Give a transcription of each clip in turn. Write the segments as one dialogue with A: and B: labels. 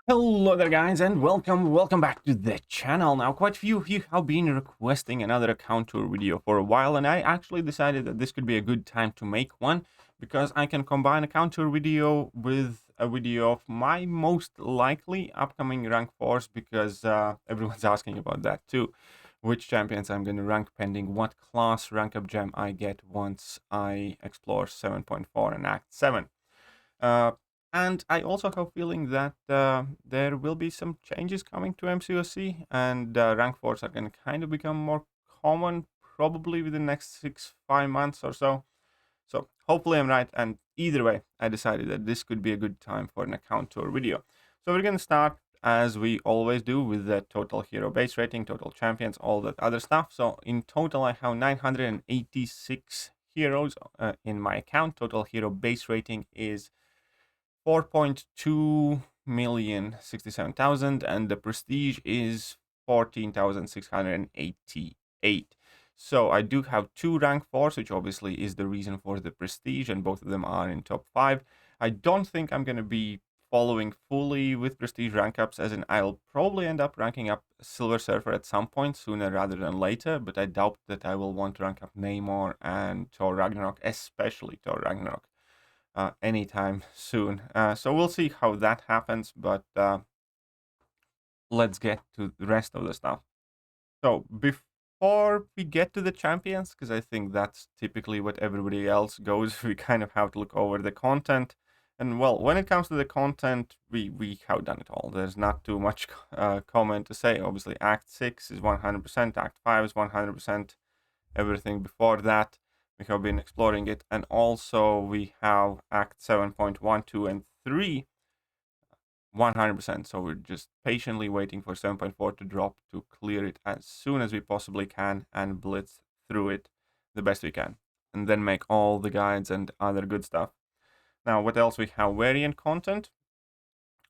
A: Hello there guys and welcome back to the channel. Now quite a few of you have been requesting another account tour video for a while, and I actually decided that this could be a good time to make one because I can combine a account tour video with a video of my most likely upcoming rank 4s because everyone's asking about that too. Which champions I'm going to rank pending what class rank up gem I get once I explore 7.4 and Act 7. Uh, and I also have a feeling that there will be some changes coming to MCOC, and rank 4s are going to kind of become more common probably within the next 5 months or so. So hopefully I'm right, and either way, I decided that this could be a good time for an account tour video. So we're going to start, as we always do, with the total hero base rating, total champions, all that other stuff. So in total, I have 986 heroes in my account. Total hero base rating is 4.2 million 67,000, and the prestige is 14,688. So I do have two rank 4s, which obviously is the reason for the prestige, and both of them are in top 5. I don't think I'm going to be following fully with prestige rank ups, as in I'll probably end up ranking up Silver Surfer at some point sooner rather than later, but I doubt that I will want to rank up Namor and Thor Ragnarok, especially Thor Ragnarok, anytime soon. So we'll see how that happens, but let's get to the rest of the stuff. So before we get to the champions, because I think that's typically what everybody else goes, we kind of have to look over the content. And well, when it comes to the content, we have done it all. There's not too much comment to say. Obviously, Act 6 is 100%, Act 5 is 100%, everything before that we have been exploring it, and also we have Act 7.1, 2, and 3 100%. So we're just patiently waiting for 7.4 to drop to clear it as soon as we possibly can and blitz through it the best we can, and then make all the guides and other good stuff. Now, what else we have? Variant content.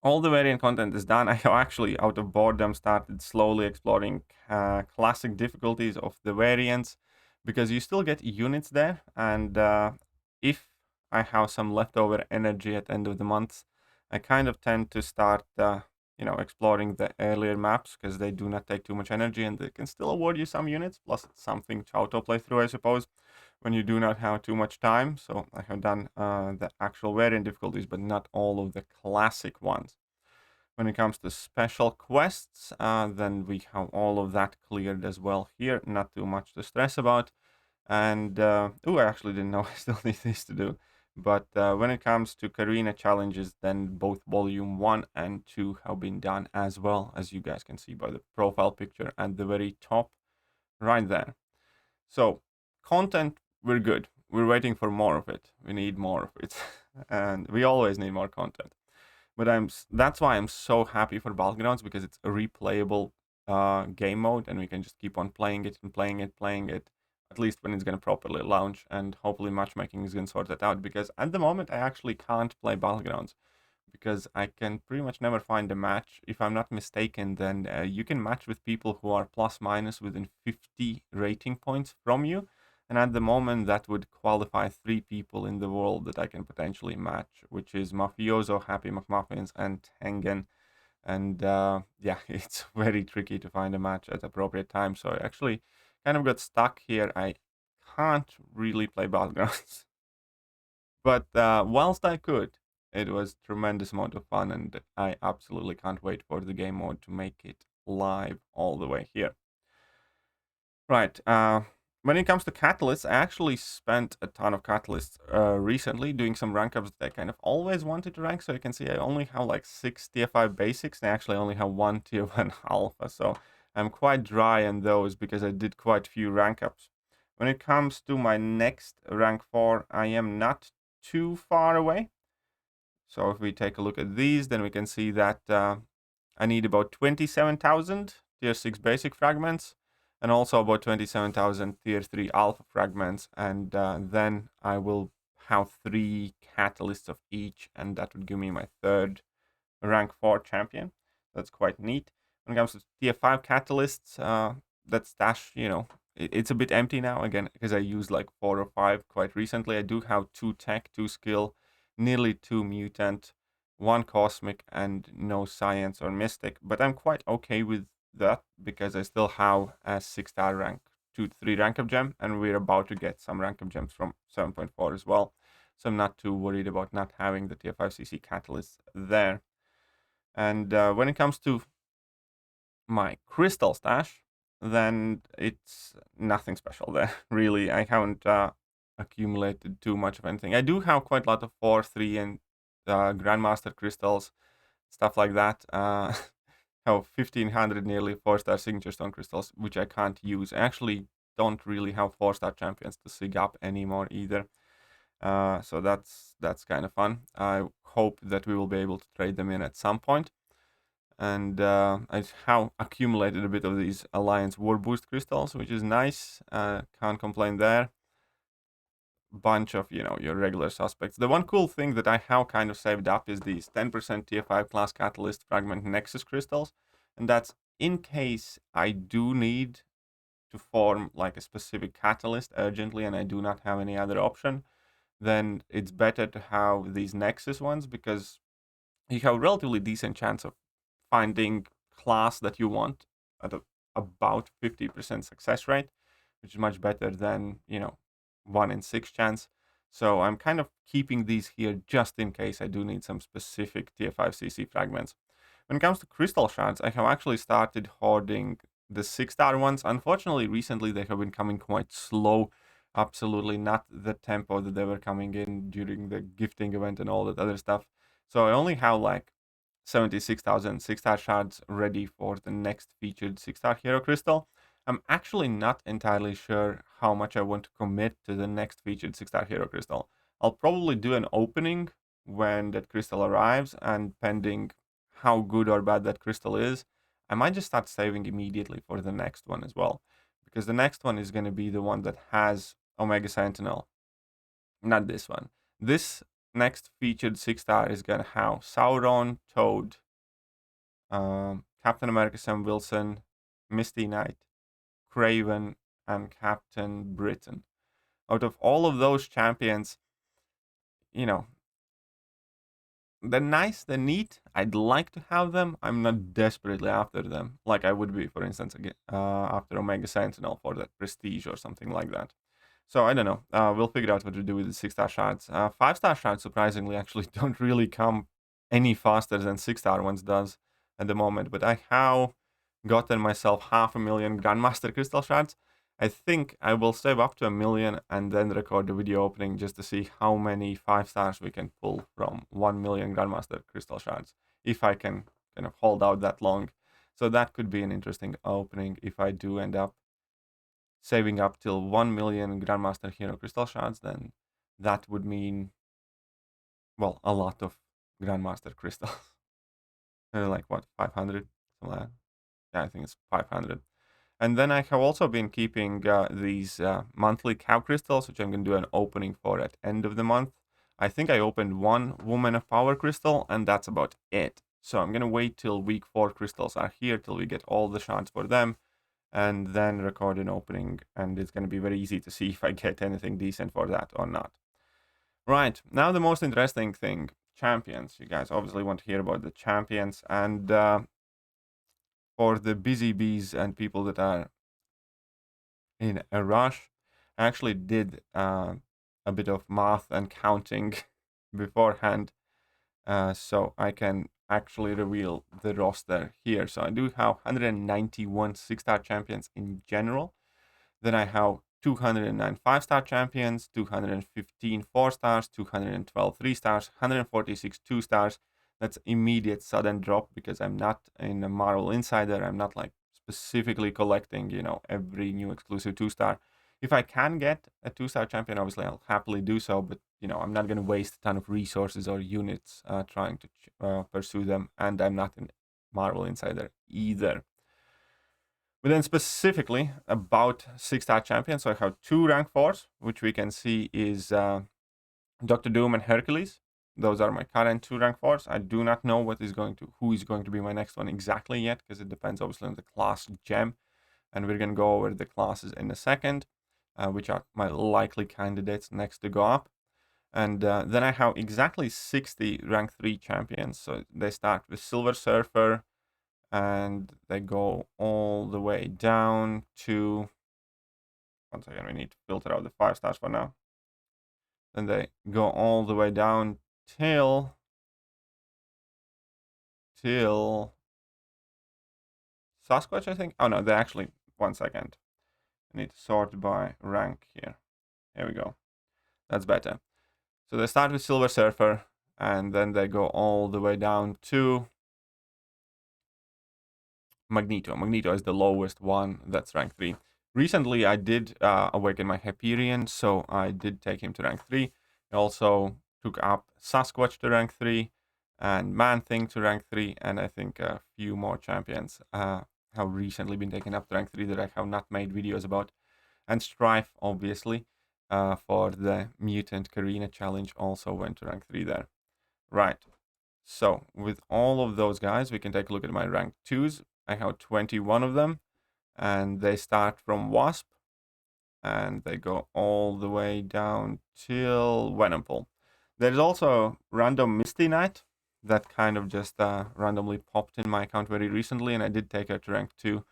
A: All the variant content is done. I actually, out of boredom, started slowly exploring classic difficulties of the variants, because you still get units there, and if I have some leftover energy at the end of the month, I kind of tend to start exploring the earlier maps, because they do not take too much energy and they can still award you some units, plus it's something to autoplay through, I suppose, when you do not have too much time. So I have done the actual variant difficulties, but not all of the classic ones. When it comes to special quests, then we have all of that cleared as well here. Not too much to stress about. And, I actually didn't know I still need this to do. But when it comes to Karina challenges, then both Volume 1 and 2 have been done as well, as you guys can see by the profile picture at the very top right there. So, content, we're good. We're waiting for more of it. We need more of it. And we always need more content. But that's why I'm so happy for Battlegrounds, because it's a replayable game mode, and we can just keep on playing it and playing it, at least when it's going to properly launch, and hopefully matchmaking is going to sort that out, because at the moment I actually can't play Battlegrounds because I can pretty much never find a match. If I'm not mistaken, then you can match with people who are plus minus within 50 rating points from you, and at the moment that would qualify 3 people in the world that I can potentially match, which is Mafioso, Happy McMuffins, and Tengen. And yeah, it's very tricky to find a match at appropriate time, so I actually kind of got stuck here. I can't really play Battlegrounds. But whilst I could, it was tremendous amount of fun, and I absolutely can't wait for the game mode to make it live all the way here. Right. When it comes to catalysts, I actually spent a ton of catalysts recently doing some rank ups that I kind of always wanted to rank. So you can see I only have like 6 tier 5 basics, and I actually only have 1 tier 1 alpha. So I'm quite dry on those because I did quite a few rank ups. When it comes to my next rank 4, I am not too far away. So if we take a look at these, then we can see that I need about 27,000 tier 6 basic fragments, and also about 27,000 tier 3 alpha fragments, and then I will have 3 catalysts of each, and that would give me my third rank 4 champion. That's quite neat. When it comes to tier 5 catalysts, that stash, it's a bit empty now, again, because I used like 4 or 5 quite recently. I do have 2 tech, 2 skill, nearly 2 mutant, 1 Cosmic, and no Science or Mystic. But I'm quite okay with that because I still have a 6-star rank 2 to 3 rank up gem, and we're about to get some rank up gems from 7.4 as well. So I'm not too worried about not having the Tier 5 CC catalyst there. And when it comes to my crystal stash, then it's nothing special there. Really, I haven't accumulated too much of anything. I do have quite a lot of 4, 3, and Grandmaster crystals, stuff like that. Have 1500 nearly 4-star signature stone crystals, which I can't use. I actually don't really have 4-star champions to sig up anymore either. So that's kind of fun. I hope that we will be able to trade them in at some point. And I have accumulated a bit of these Alliance War Boost crystals, which is nice. Can't complain there. Bunch of, your regular suspects. The one cool thing that I have kind of saved up is these 10% Tier 5 class Catalyst Fragment Nexus crystals. And that's in case I do need to form like a specific catalyst urgently and I do not have any other option, then it's better to have these Nexus ones because you have a relatively decent chance of finding class that you want at about 50% success rate, which is much better than 1 in 6 chance. So I'm kind of keeping these here just in case I do need some specific Tier 5 CC fragments. When it comes to crystal shards, I have actually started hoarding the 6-star ones. Unfortunately, recently they have been coming quite slow. Absolutely not the tempo that they were coming in during the gifting event and all that other stuff. So I only have like 76,000 6-star shards ready for the next featured 6-star hero crystal. I'm actually not entirely sure how much I want to commit to the next featured 6-star hero crystal. I'll probably do an opening when that crystal arrives, and pending how good or bad that crystal is, I might just start saving immediately for the next one as well. Because the next one is going to be the one that has Omega Sentinel. Not this one. This next featured 6-star is going to have Sauron, Toad, Captain America Sam Wilson, Misty Knight, Craven, and Captain Britain. Out of all of those champions, they're nice, they're neat. I'd like to have them. I'm not desperately after them, like I would be, for instance, after Omega Sentinel for that prestige or something like that. So I don't know. We'll figure out what to do with the 6-star shards. 5-star shards, surprisingly, actually don't really come any faster than 6-star ones does at the moment. But I have gotten myself 500,000 Grandmaster Crystal shards. I think I will save up to 1 million and then record the video opening just to see how many 5-stars we can pull from 1 million Grandmaster Crystal shards, if I can kind of hold out that long. So that could be an interesting opening if I do end up saving up till 1 million Grandmaster Hero Crystal shards. Then that would mean, well, a lot of Grandmaster Crystals. Like what, 500? Something like that. Yeah, I think it's 500. And then I have also been keeping these monthly cow crystals, which I'm going to do an opening for at end of the month. I think I opened 1 Woman of Power crystal, and that's about it. So I'm going to wait till week 4 crystals are here, till we get all the shards for them, and then record an opening. And it's going to be very easy to see if I get anything decent for that or not. Right, now the most interesting thing, champions. You guys obviously want to hear about the champions, and for the busy bees and people that are in a rush, I actually did a bit of math and counting beforehand, so I can actually reveal the roster here. So I do have 191 6-star champions in general. Then I have 209 5-star champions, 215 4-stars, 212 3-stars, 146 2-stars. That's immediate sudden drop because I'm not in a Marvel Insider. I'm not like specifically collecting, every new exclusive 2-star. If I can get a 2-star champion, obviously I'll happily do so, but I'm not going to waste a ton of resources or units trying to pursue them, and I'm not in Marvel Insider either. But then specifically about 6-star champions, so I have 2 rank 4s, which we can see is Dr. Doom and Hercules. Those are my current 2 rank 4s. I do not know who is going to be my next one exactly yet, because it depends obviously on the class gem. And we're going to go over the classes in a second, which are my likely candidates next to go up. And then I have exactly 60 rank 3 champions. So they start with Silver Surfer, and they go all the way down to... Once again, we need to filter out the 5 stars for now. Then they go all the way down till Sasquatch, I think. Oh no, they actually... One second. I need to sort by rank here. Here we go. That's better. So they start with Silver Surfer, and then they go all the way down to Magneto. Magneto is the lowest one. That's rank 3. Recently, I did awaken my Hyperion, so I did take him to rank 3. I also took up Sasquatch to rank 3, and Man-Thing to rank 3, and I think a few more champions have recently been taken up to rank 3 that I have not made videos about. And Strife, obviously, for the Mutant Karina challenge, also went to rank 3 there. Right. So, with all of those guys, we can take a look at my rank 2s. I have 21 of them, and they start from Wasp, and they go all the way down till Venompool. There's also random Misty Knight that kind of just randomly popped in my account very recently, and I did take her to rank 2,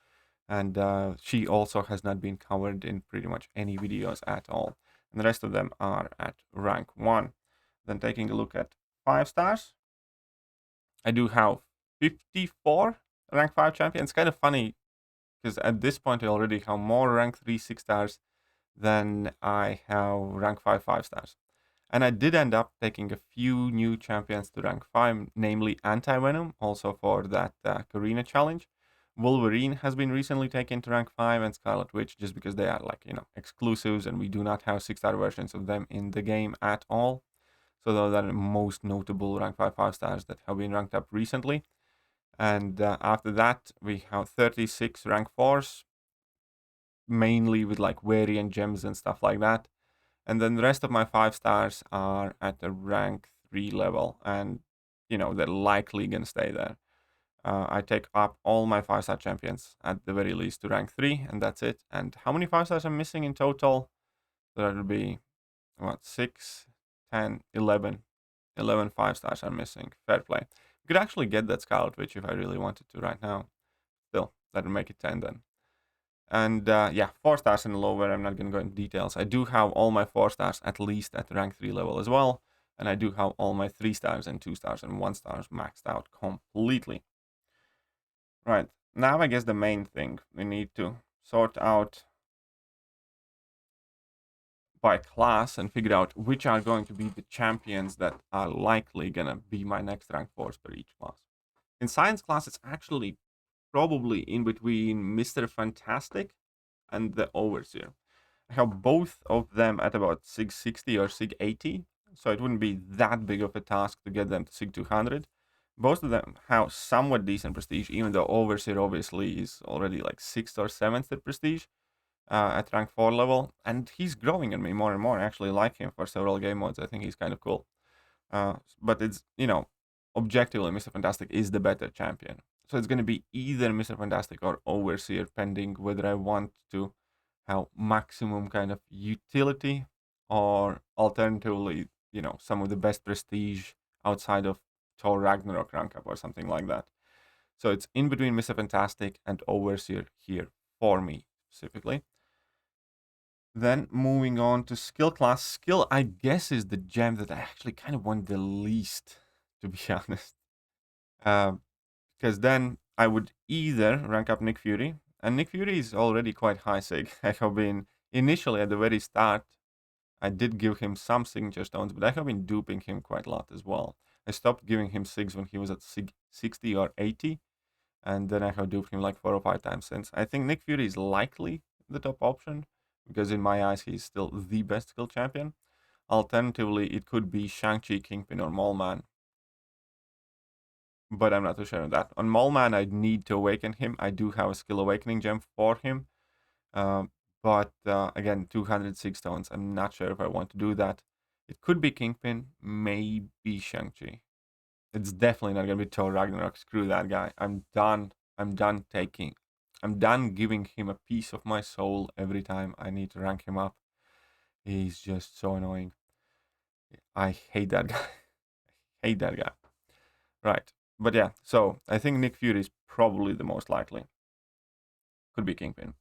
A: and she also has not been covered in pretty much any videos at all. And the rest of them are at rank 1. Then taking a look at 5 stars, I do have 54 rank 5 champions. It's kind of funny because at this point I already have more rank 3 6 stars than I have rank 5 5 stars. And I did end up taking a few new champions to rank 5, namely Anti-Venom, also for that Karina challenge. Wolverine has been recently taken to rank 5, and Scarlet Witch, just because they are like, exclusives, and we do not have 6-star versions of them in the game at all. So those are the most notable rank 5 5 stars that have been ranked up recently. And after that, we have 36 rank 4s, mainly with like variant gems and stuff like that. And then the rest of my 5 stars are at the rank 3 level, and they're likely gonna stay there. I take up all my 5-star champions at the very least to rank 3, and that's it. And how many 5 stars I'm missing in total? That would be, 6, 10, 11. 11 5 stars are missing. Fair play. You could actually get that Scarlet Witch if I really wanted to right now. Still, that would make it 10 then. And yeah, 4 stars and lower, I'm not going to go into details. I do have all my 4 stars at least at rank 3 level as well. And I do have all my 3 stars and 2 stars and 1 stars maxed out completely. Right, now I guess the main thing, we need to sort out by class and figure out which are going to be the champions that are likely going to be my next rank 4s per each class. In science class, it's actually probably in between Mr. Fantastic and the Overseer. I have both of them at about SIG 60 or SIG 80, so it wouldn't be that big of a task to get them to SIG 200. Both of them have somewhat decent prestige, even though Overseer obviously is already like 6th or 7th at prestige at rank 4 level, and he's growing on me more and more. I actually like him for several game modes. I think he's kind of cool. But it's, objectively, Mr. Fantastic is the better champion. So it's going to be either Mr. Fantastic or Overseer, pending whether I want to have maximum kind of utility, or alternatively, some of the best prestige outside of Thor Ragnarok rank up or something like that. So it's in between Mr. Fantastic and Overseer here for me specifically. Then moving on to skill class. Skill, I guess, is the gem that I actually kind of want the least, to be honest. Because then I would either rank up Nick Fury, and Nick Fury is already quite high sig. I have been, initially at the very start, I did give him some signature stones, but I have been duping him quite a lot as well. I stopped giving him SIGs when he was at SIG 60 or 80, and then I have duped him like 4 or 5 times since. I think Nick Fury is likely the top option, because in my eyes he's still the best skill champion. Alternatively, it could be Shang-Chi, Kingpin, or Mallman, but I'm not too sure of that. On Mallman, I need to awaken him. I do have a skill awakening gem for him, but again, 206 stones. I'm not sure if I want to do that. It could be Kingpin, maybe Shang-Chi. It's definitely not gonna be Thor Ragnarok. Screw that guy. I'm done. I'm done giving him a piece of my soul every time I need to rank him up. He's just so annoying. I hate that guy. Hate that guy. Right. But yeah, so I think Nick Fury is probably the most likely. Could be Kingpin.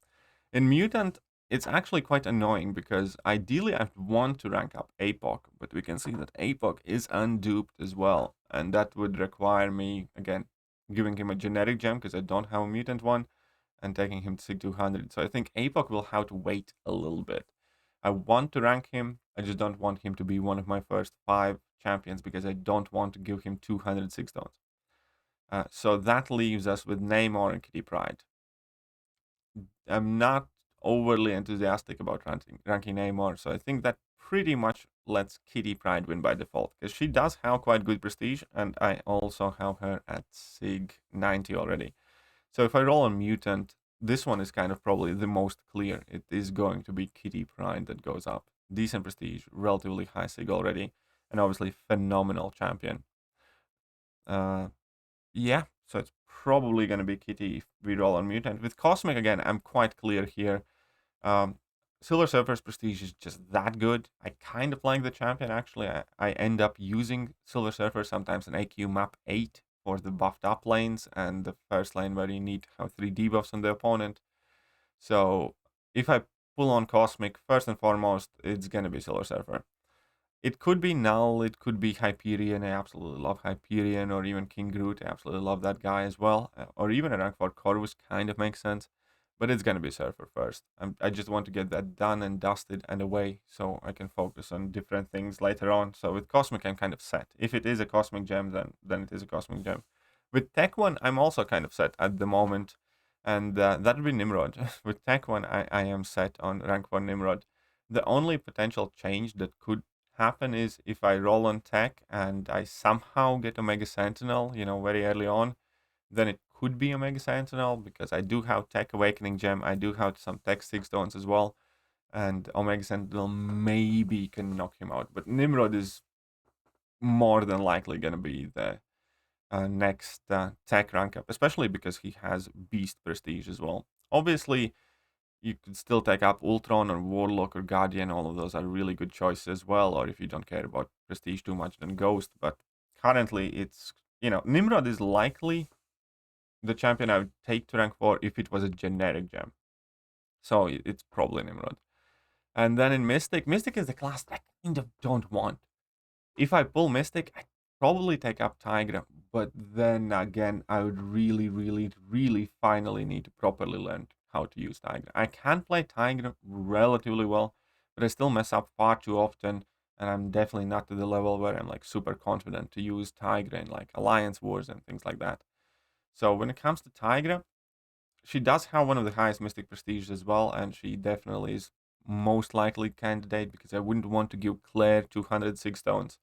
A: In Mutant, it's actually quite annoying because ideally I'd want to rank up APOC, but we can see that APOC is unduped as well. And that would require me, again, giving him a generic gem because I don't have a mutant one and taking him to 200. So I think APOC will have to wait a little bit. I want to rank him, I just don't want him to be one of my first 5 champions because I don't want to give him 206 stones. So that leaves us with Namor and Kitty Pryde. I'm not overly enthusiastic about ranking Namor, so I think that pretty much lets Kitty Pryde win by default, because she does have quite good prestige, and I also have her at Sig 90 already. So if I roll on Mutant, this one is kind of probably the most clear. It is going to be Kitty Pryde that goes up. Decent prestige, relatively high Sig already, and obviously phenomenal champion. Yeah, so it's probably going to be Kitty if we roll on Mutant. With Cosmic, again, I'm quite clear here. Um, Silver Surfer's prestige is just that good. I kind of like the champion, actually. I end up using Silver Surfer sometimes in AQ map 8 for the buffed up lanes and the first lane where you need to have 3 debuffs on the opponent. So if I pull on Cosmic, first and foremost, it's going to be Silver Surfer. It could be Null, it could be Hyperion. I absolutely love Hyperion, or even King Groot. I absolutely love that guy as well. Or even a rank 4 Corvus kind of makes sense. But it's going to be Surfer first. I just want to get that done and dusted and away so I can focus on different things later on. So with Cosmic, I'm kind of set. If it is a Cosmic Gem, then it is a Cosmic Gem. With Tech 1, I'm also kind of set at the moment. And that would be Nimrod. With Tech 1, I am set on rank 4 Nimrod. The only potential change that could happen is if I roll on Tech and I somehow get Omega Sentinel, very early on, then it could be Omega Sentinel because I do have Tech Awakening Gem. I do have some Tech 6 stones as well. And Omega Sentinel maybe can knock him out. But Nimrod is more than likely going to be the next Tech rank up, especially because he has Beast Prestige as well. Obviously, you could still take up Ultron or Warlock or Guardian. All of those are really good choices as well. Or if you don't care about Prestige too much, then Ghost. But currently, it's, Nimrod is likely the champion I would take to rank 4 if it was a generic gem. So it's probably Nimrod. And then in Mystic, Mystic is the class that I kind of don't want. If I pull Mystic, I'd probably take up Tigra. But then again, I would really, really, really finally need to properly learn how to use Tigra. I can play Tigra relatively well, but I still mess up far too often. And I'm definitely not to the level where I'm like super confident to use Tigra in like Alliance Wars and things like that. So when it comes to Tigra, she does have one of the highest Mystic Prestiges as well, and she definitely is most likely candidate because I wouldn't want to give Claire 206 stones.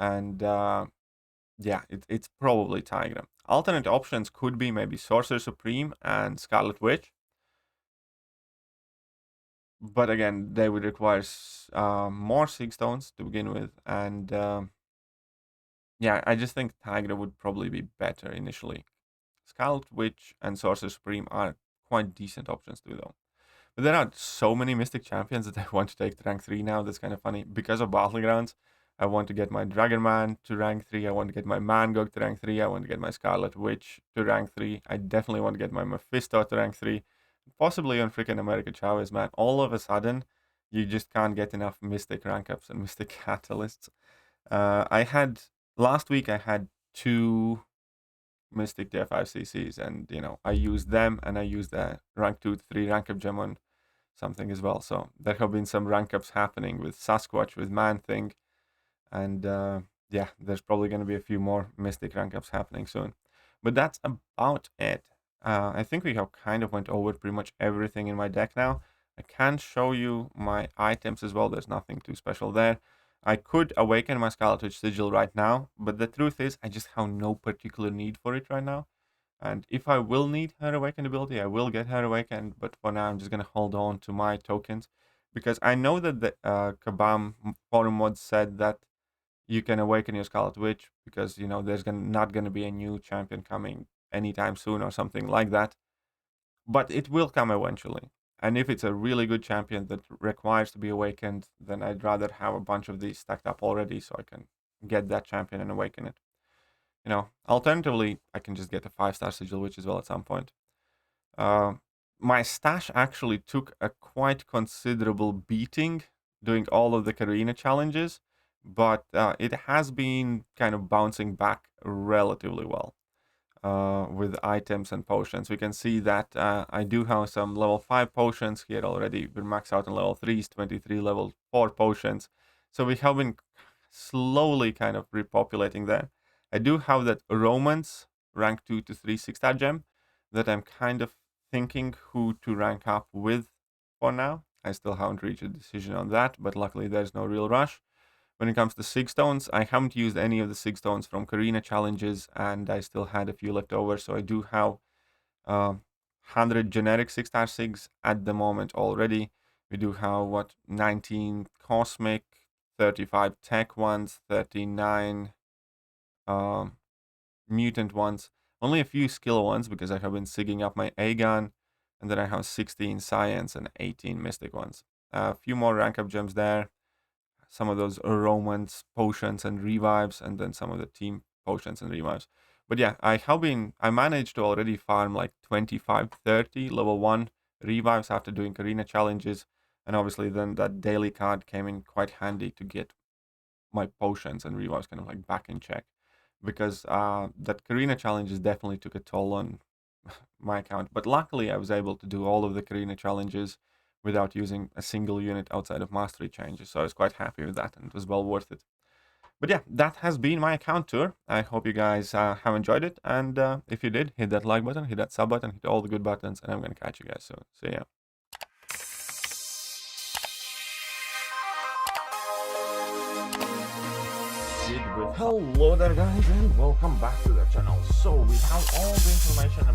A: And yeah, it's probably Tigra. Alternate options could be maybe Sorcerer Supreme and Scarlet Witch. But again, they would require more Sig stones to begin with. And yeah, I just think Tigra would probably be better initially. Scarlet Witch and Sorcerer Supreme are quite decent options too, though. But there are so many Mystic champions that I want to take to rank 3 now. That's kind of funny. Because of Battlegrounds, I want to get my Dragon Man to rank 3. I want to get my Mangog to rank 3. I want to get my Scarlet Witch to rank 3. I definitely want to get my Mephisto to rank 3. Possibly on freaking America Chavez, man. All of a sudden, you just can't get enough Mystic rank ups and Mystic catalysts. Last week, I had 2 Mystic TF5 CCs, and I used them, and I used the rank 2 to 3 rank up gem on something as well. So there have been some rank ups happening with Sasquatch, with Man Thing, and yeah, there's probably going to be a few more Mystic rank ups happening soon. But that's about it. I think we have kind of went over pretty much everything in my deck now. I can show you my items as well. There's nothing too special there. I could awaken my Scarlet Witch Sigil right now, but the truth is I just have no particular need for it right now. And if I will need her awakened ability, I will get her awakened, but for now I'm just going to hold on to my tokens. Because I know that the Kabam forum mod said that you can awaken your Scarlet Witch because, there's not going to be a new champion coming anytime soon or something like that. But it will come eventually. And if it's a really good champion that requires to be awakened, then I'd rather have a bunch of these stacked up already so I can get that champion and awaken it. Alternatively, I can just get a 5-star sigil witch as well at some point. My stash actually took a quite considerable beating doing all of the Karina challenges, but it has been kind of bouncing back relatively well with items and potions. We can see that I do have some level 5 potions here already. We're maxed out on level 3s, 23 level 4 potions. So we have been slowly kind of repopulating that. I do have that Romance rank 2 to 3 6-star gem that I'm kind of thinking who to rank up with for now. I still haven't reached a decision on that, but luckily there's no real rush. When it comes to sig stones, I haven't used any of the sig stones from Karina challenges, and I still had a few left over, so I do have 100 generic 6-star sigs at the moment already. We do have 19 cosmic, 35 tech ones, 39 mutant ones, only a few skill ones because I have been sigging up my A-gun, and then I have 16 science and 18 mystic ones. A few more rank up gems there, some of those romance potions and revives, and then some of the team potions and revives. But yeah, I managed to already farm like 25, 30 level 1 revives after doing Karina challenges, and obviously then that daily card came in quite handy to get my potions and revives kind of like back in check, because that Karina challenges definitely took a toll on my account. But luckily I was able to do all of the Karina challenges without using a single unit outside of mastery changes, so I was quite happy with that, and it was well worth it. But yeah, that has been my account tour. I hope you guys have enjoyed it, and if you did, hit that like button, hit that sub button, hit all the good buttons, and I'm gonna catch you guys soon. See ya. Hello there guys, and welcome back to the channel. So we have all the information